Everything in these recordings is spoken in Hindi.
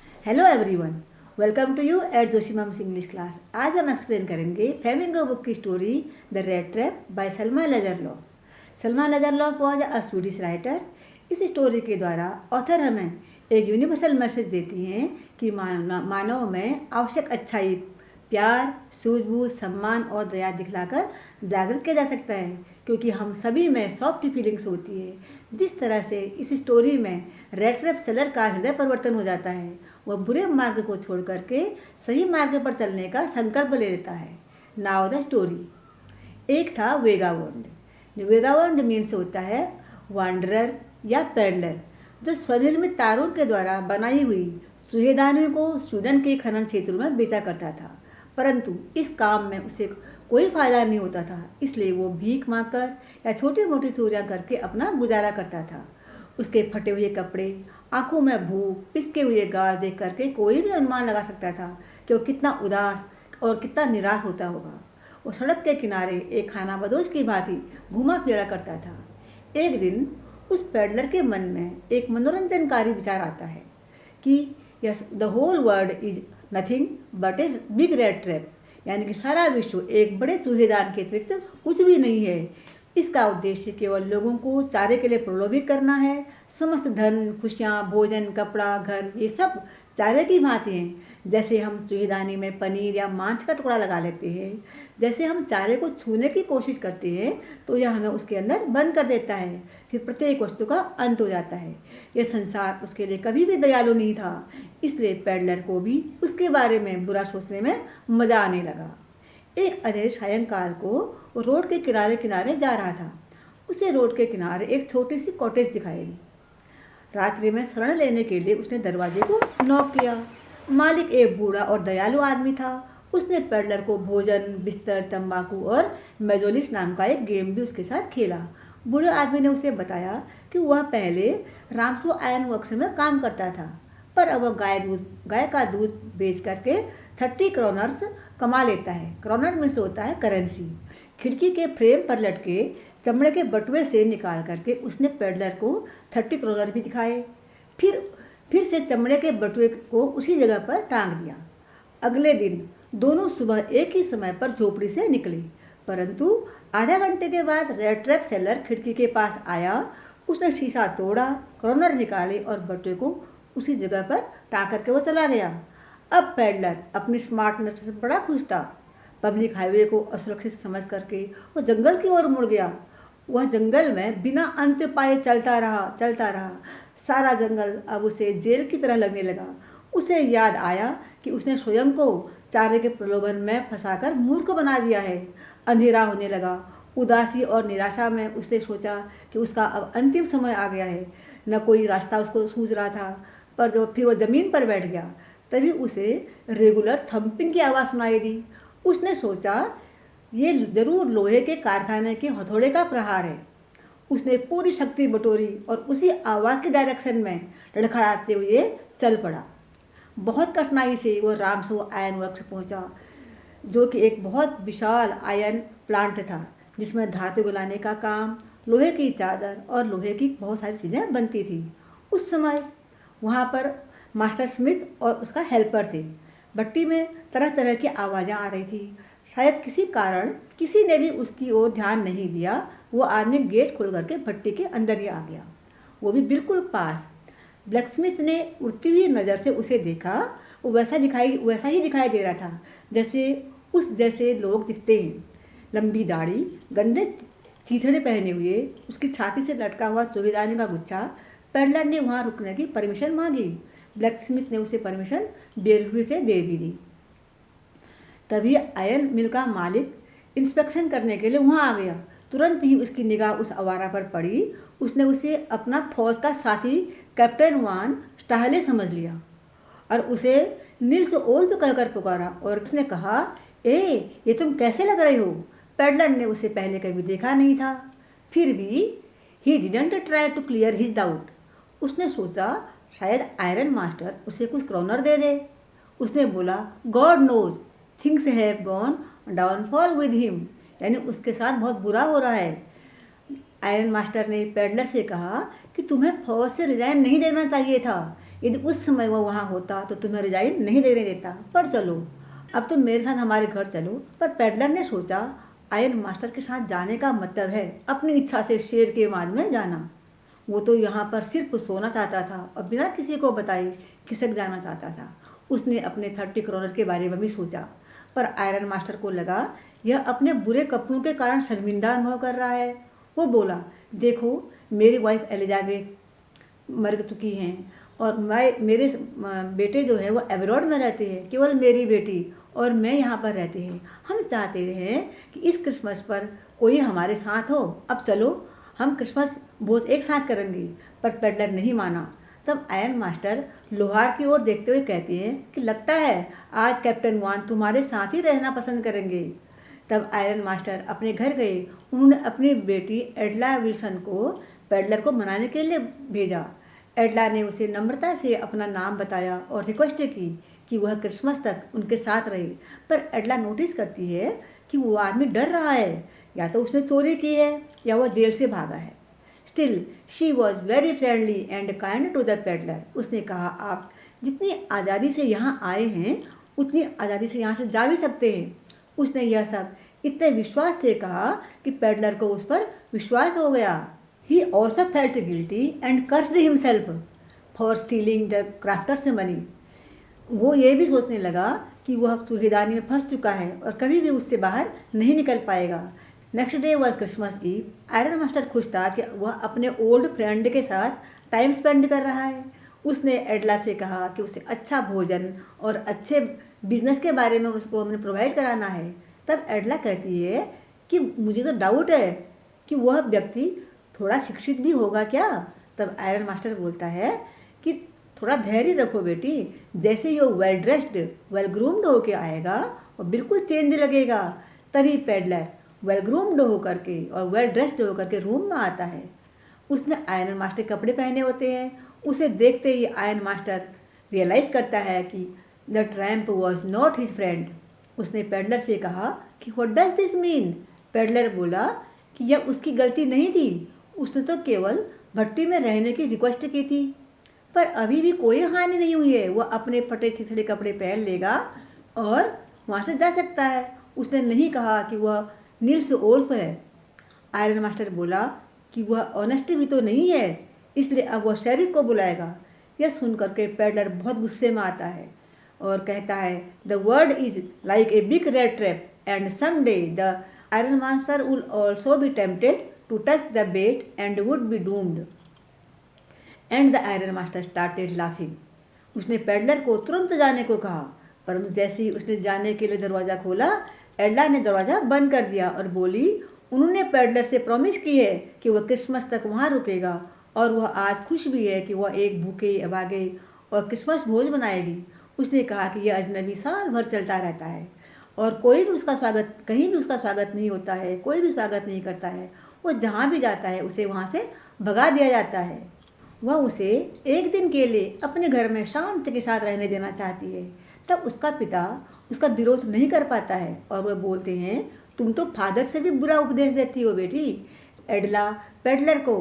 Hello everyone, welcome to you at Joshi ma'am's English class. आज हम एक्सप्लेन करेंगे फ्लेमिंगो बुक की story the rattrap by Selma Lagerlof. Selma Lagerlof was a Swedish writer. इस स्टोरी के द्वारा ऑथर हमें एक यूनिवर्सल मैसेज देती हैं कि मानव में आवश्यक अच्छाई, प्यार, सूझबूझ, सम्मान और दया दिखलाकर जागृत किया जा सकता है, क्योंकि हम सभी में सॉफ्ट फीलिंग्स होती है। जिस तरह से इस स्टोरी में रेड ट्रैप सेलर का हृदय परिवर्तन हो जाता है, वह बुरे मार्ग को छोड़ करके सही मार्ग पर चलने का संकल्प ले लेता है। Now the story. एक था वेगावंड। वेगावंड मीन्स होता है वांडरर या पैडलर, जो स्वनिर्मित तारों के द्वारा बनाई हुई सुहेदानियों को स्वीडन के खनन क्षेत्रों में बेचा करता था। परंतु इस काम में उसे कोई फायदा नहीं होता था, इसलिए वो भीख मांगकर या छोटी मोटी चोरियां करके अपना गुजारा करता था। उसके फटे हुए कपड़े, आंखों में भूख, पिसके हुए गाल देख करके कोई भी अनुमान लगा सकता था कि वो कितना उदास और कितना निराश होता होगा। वो सड़क के किनारे एक खानाबदोश की भांति घूमा फिरा करता था। एक दिन उस पैडलर के मन में एक मनोरंजनकारी विचार आता है कि yes the whole world is nothing but a big red trap, यानी कि सारा विश्व एक बड़े चूहेदान के अतिरिक्त कुछ भी नहीं है। इसका उद्देश्य केवल लोगों को चारे के लिए प्रलोभित करना है। समस्त धन, खुशियाँ, भोजन, कपड़ा, घर, ये सब चारे की भांति हैं। जैसे हम चूहेदानी में पनीर या मांस का टुकड़ा लगा लेते हैं, जैसे हम चारे को छूने की कोशिश करते हैं तो यह हमें उसके अंदर बंद कर देता है। फिर प्रत्येक वस्तु का अंत हो जाता है। यह संसार उसके लिए कभी भी दयालु नहीं था, इसलिए पैडलर को भी उसके बारे में बुरा सोचने में मज़ा आने लगा। एक अंधेरे सायंकाल को वो रोड के किनारे किनारे जा रहा था। उसे रोड के किनारे एक छोटी सी कॉटेज दिखाई दी। रात्रि में शरण लेने के लिए उसने दरवाजे को नॉक किया। मालिक एक बूढ़ा और दयालु आदमी था। उसने पैडलर को भोजन, बिस्तर, तंबाकू और मेजोलिस नाम का एक गेम भी उसके साथ खेला। बूढ़े आदमी ने उसे बताया कि वह पहले रामसो आयरन वर्क्स में काम करता था, पर अब वह गाय का दूध बेच करके 30 क्रोनर्स कमा लेता है। क्रोनर में से होता है करेंसी। खिड़की के फ्रेम पर लटके चमड़े के बटुए से निकाल करके उसने पैडलर को 30 क्रोनर भी दिखाए। फिर से चमड़े के बटुए को उसी जगह पर टांग दिया। अगले दिन दोनों सुबह एक ही समय पर झोपड़ी से निकले, परंतु आधा घंटे के बाद रेड ट्रैप सेलर खिड़की के पास आया। उसने शीशा तोड़ा, क्रोनर निकाले और बटुए को उसी जगह पर टांग करके वो चला गया। अब पैडलर अपनी स्मार्टनेस से बड़ा खुश था। पब्लिक हाईवे को असुरक्षित समझ करके वो जंगल की ओर मुड़ गया। वह जंगल में बिना अंत पाए चलता रहा। सारा जंगल अब उसे जेल की तरह लगने लगा। उसे याद आया कि उसने स्वयं को चारे के प्रलोभन में फंसाकर मूर्ख बना दिया है। अंधेरा होने लगा। उदासी और निराशा में उसने सोचा कि उसका अब अंतिम समय आ गया है। न कोई रास्ता उसको सूझ रहा था, पर जब फिर वो ज़मीन पर बैठ गया तभी उसे रेगुलर थंपिंग की आवाज़ सुनाई दी। उसने सोचा ये जरूर लोहे के कारखाने के हथौड़े का प्रहार है। उसने पूरी शक्ति बटोरी और उसी आवाज़ के डायरेक्शन में लड़खड़ाते हुए चल पड़ा। बहुत कठिनाई से वो रामसो आयरन वर्क्स पहुंचा, जो कि एक बहुत विशाल आयरन प्लांट था, जिसमें धातु गलाने का काम, लोहे की चादर और लोहे की बहुत सारी चीज़ें बनती थी। उस समय वहाँ पर मास्टर स्मिथ और उसका हेल्पर थे। भट्टी में तरह तरह की आवाज़ें आ रही थी। शायद किसी कारण किसी ने भी उसकी ओर ध्यान नहीं दिया। वो आदमी गेट खोल करके भट्टी के अंदर ही आ गया, वो भी बिल्कुल पास। ब्लैकस्मिथ ने उड़ती हुई नज़र से उसे देखा। वो वैसा ही दिखाई दे रहा था जैसे लोग दिखते हैं। लंबी दाढ़ी, गंदे चीथड़े पहने हुए, उसकी छाती से लटका हुआ चौकीदानी का गुच्छा। पैडलर ने वहाँ रुकने की परमिशन मांगी। ब्लैकस्मिथ ने उसे परमिशन बेरहमी से दे भी दी। तभी आयरन मिल का मालिक इंस्पेक्शन करने के लिए वहाँ आ गया। तुरंत ही उसकी निगाह उस आवारा पर पड़ी। उसने उसे अपना फौज का साथी कैप्टन वान स्टाहले समझ लिया और उसे नील्स ओल्फ कहकर पुकारा और उसने कहा, ये तुम कैसे लग रहे हो? पैडलर ने उसे पहले कभी देखा नहीं था। फिर भी he didn't try to clear his doubt. उसने सोचा शायद आयरन मास्टर उसे कुछ क्रोनर दे दे। उसने बोला, God knows things have gone downfall with him, यानी उसके साथ बहुत बुरा हो रहा है। आयरन मास्टर ने पैडलर से कहा कि तुम्हें फौज से रिजाइन नहीं देना चाहिए था। यदि उस समय वो वहाँ होता तो तुम्हें रिजाइन नहीं देने देता, पर चलो अब तुम मेरे साथ हमारे घर चलो। पर पेडलर ने सोचा आयरन मास्टर के साथ जाने का मतलब है अपनी इच्छा से शेर के माद में जाना। वो तो यहाँ पर सिर्फ सोना चाहता था और बिना किसी को बताए खिसक जाना चाहता था। उसने अपने 30 करोड़ के बारे में भी सोचा, पर आयरन मास्टर को लगा यह अपने बुरे कपड़ों के कारण शर्मिंदा अनुभव कर रहा है। वो बोला, देखो मेरी वाइफ एलिजाबेथ मर चुकी हैं और मेरे बेटे जो हैं वो एब्रॉड में रहते हैं, केवल मेरी बेटी और मैं यहाँ पर रहते हैं। हम चाहते हैं कि इस क्रिसमस पर कोई हमारे साथ हो। अब चलो हम क्रिसमस भोज एक साथ करेंगे। पर पेडलर नहीं माना। तब आयरन मास्टर लोहार की ओर देखते हुए कहते हैं कि लगता है आज कैप्टन वान तुम्हारे साथ ही रहना पसंद करेंगे। तब आयरन मास्टर अपने घर गए। उन्होंने अपनी बेटी एडला विल्सन को पेडलर को मनाने के लिए भेजा। एडला ने उसे नम्रता से अपना नाम बताया और रिक्वेस्ट की कि वह क्रिसमस तक उनके साथ रहे। पर एडला नोटिस करती है कि वो आदमी डर रहा है, या तो उसने चोरी की है या वह जेल से भागा है। Still she was very friendly and kind to the peddler. उसने कहा, आप जितनी आज़ादी से यहाँ आए हैं उतनी आज़ादी से यहाँ से जा भी सकते हैं। उसने यह सब इतने विश्वास से कहा कि पेडलर को उस पर विश्वास हो गया। He also felt guilty and cursed himself for stealing the crafters money. वो ये भी सोचने लगा कि वह सुहेदानी में फंस चुका है और कभी भी उससे बाहर नहीं निकल पाएगा। नेक्स्ट डे वह क्रिसमस ईव। आयरन मास्टर खुश था कि वह अपने ओल्ड फ्रेंड के साथ टाइम स्पेंड कर रहा है। उसने एडला से कहा कि उसे अच्छा भोजन और अच्छे बिजनेस के बारे में उसको हमने प्रोवाइड कराना है। तब एडला कहती है कि मुझे तो डाउट है कि वह व्यक्ति थोड़ा शिक्षित भी होगा क्या। तब आयरन मास्टर बोलता है कि थोड़ा धैर्य रखो बेटी, जैसे ही वो वेल ड्रेस्ड वेल ग्रूम्ड होके आएगा वो बिल्कुल चेंज लगेगा। तभी पेडलर वेल ग्रूम्ड होकर के और वेल ड्रेस्ड होकर के रूम में आता है। उसने आयरन मास्टर कपड़े पहने होते हैं। उसे देखते ही आयरन मास्टर रियलाइज़ करता है कि the tramp was not his friend. उसने पेडलर से कहा कि what does this mean. Peddler बोला कि यह उसकी गलती नहीं थी, उसने तो केवल भट्टी में रहने की रिक्वेस्ट की थी। पर अभी भी कोई हानि नहीं हुई है, वह अपने फटे छिछड़े कपड़े पहन लेगा और वहाँ से जा सकता है। उसने नहीं कहा कि वह नील्स ओल्फ है। आयरन मास्टर बोला कि वह ऑनेस्टी भी तो नहीं है, इसलिए अब वह शेरिफ को बुलाएगा। यह सुनकर के पेडलर बहुत गुस्से में आता है और कहता है, the word is like a big red trap and some day the iron master will also be tempted to touch the bait and would be doomed. And the iron master started laughing. उसने पेडलर को तुरंत जाने को कहा, परंतु जैसे ही उसने जाने के लिए दरवाज़ा खोला, एडला ने दरवाज़ा बंद कर दिया और बोली, उन्होंने पेडलर से प्रॉमिस की है कि वह क्रिसमस तक वहाँ रुकेगा और वह आज खुश भी है कि वह एक भूखे अभागे और क्रिसमस भोज बनाएगी। उसने कहा कि यह अजनबी साल भर चलता रहता है और कोई भी उसका स्वागत, कहीं भी उसका स्वागत नहीं होता है, कोई भी स्वागत नहीं करता है। वो जहाँ भी जाता है उसे वहाँ से भगा दिया जाता है। वह उसे एक दिन के लिए अपने घर में शांति के साथ रहने देना चाहती है। तब उसका पिता उसका विरोध नहीं कर पाता है और वह बोलते हैं, तुम तो फादर से भी बुरा उपदेश देती हो बेटी। एडला पेडलर को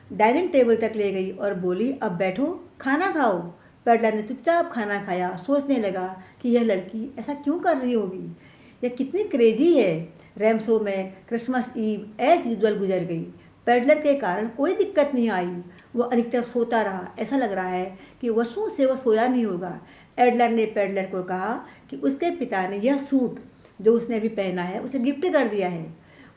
डाइनिंग टेबल तक ले गई और बोली, अब बैठो, खाना खाओ। पेडलर ने चुपचाप खाना खाया। सोचने लगा कि यह लड़की ऐसा क्यों कर रही होगी, यह कितनी क्रेजी है। रैमसो में क्रिसमस ईव एज यूजुअल गुजर गई। पेडलर के कारण कोई दिक्कत नहीं आई। वह अधिकतर सोता रहा। ऐसा लग रहा है कि वर्षों से वह सोया नहीं होगा। एडलर ने पेडलर को कहा कि उसके पिता ने यह सूट जो उसने अभी पहना है उसे गिफ्ट कर दिया है।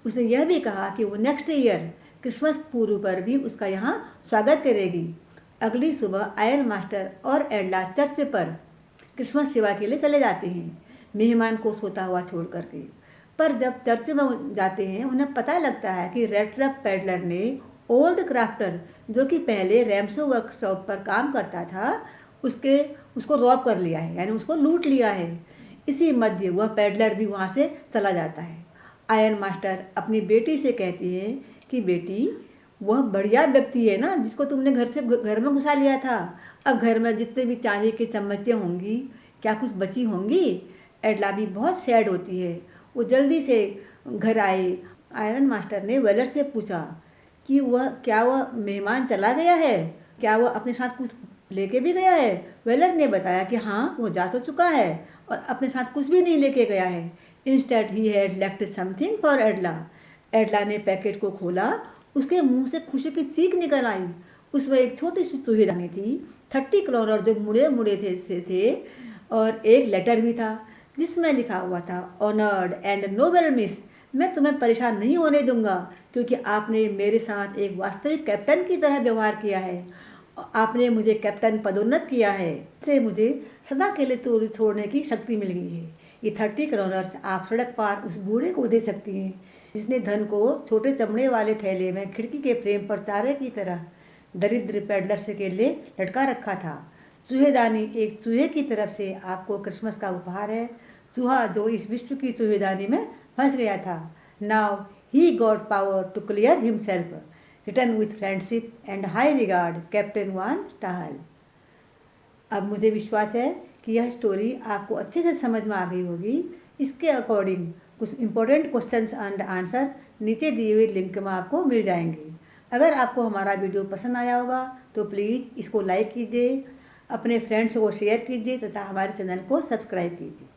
उसने यह भी कहा कि वो नेक्स्ट ईयर क्रिसमस पूर्व पर भी उसका यहाँ स्वागत करेगी। अगली सुबह आयरन मास्टर और एडला चर्च पर क्रिसमस सेवा के लिए चले जाते हैं, मेहमान को सोता हुआ छोड़ करके। पर जब चर्च में जाते हैं उन्हें पता लगता है कि रेड ट्रैप पेडलर ने ओल्ड क्राफ्टर जो कि पहले रैमसो वर्कशॉप पर काम करता था उसको रॉब कर लिया है, यानी उसको लूट लिया है। इसी मध्य वह पेडलर भी वहाँ से चला जाता है। आयरन मास्टर अपनी बेटी से कहती हैं कि बेटी, वह बढ़िया व्यक्ति है ना जिसको तुमने घर में घुसा लिया था। अब घर में जितने भी चांदी की चम्मचें होंगी, क्या कुछ बची होंगी। एडला भी बहुत सैड होती है। वो जल्दी से घर आए। आयरन मास्टर ने वेलर से पूछा कि वह मेहमान चला गया है, क्या वह अपने साथ कुछ लेके भी गया है? वेलर ने बताया कि हाँ, वो जा तो चुका है और अपने साथ कुछ भी नहीं लेके गया है। Instead he had left something for Edla. Edla ने पैकेट को खोला। उसके मुंह से खुशी की चीख निकल आई। उसमें एक छोटी सी चूहीदानी थी, 30 करोड़ जो मुड़े मुड़े थे और एक लेटर भी था जिसमें लिखा हुआ था, ऑनर्ड एंड नोबल मिस, मैं तुम्हें परेशान नहीं होने दूंगा क्योंकि आपने मेरे साथ एक वास्तविक कैप्टन की तरह व्यवहार किया है। आपने मुझे कैप्टन पदोन्नत किया है। इससे मुझे सदा के लिए चोरी छोड़ने की शक्ति मिल गई है। ये 30 करोड़ आप सड़क पार उस बूढ़े को दे सकती हैं जिसने धन को छोटे चमड़े वाले थैले में खिड़की के फ्रेम पर चारे की तरह दरिद्र पेडलर से के लिए लटका रखा था। चूहेदानी एक चूहे की तरफ से आपको क्रिसमस का उपहार है, चूहा जो इस विश्व की चूहेदानी में फंस गया था। Now he got power to clear himself, return with friendship and high regard, captain von Stahl. अब मुझे विश्वास है कि यह स्टोरी आपको अच्छे से समझ में आ गई होगी। इसके अकॉर्डिंग कुछ इंपॉर्टेंट क्वेश्चंस एंड आंसर नीचे दिए हुए लिंक में आपको मिल जाएंगे। अगर आपको हमारा वीडियो पसंद आया होगा तो प्लीज़ इसको लाइक कीजिए, अपने फ्रेंड्स को शेयर कीजिए तथा हमारे चैनल को सब्सक्राइब कीजिए।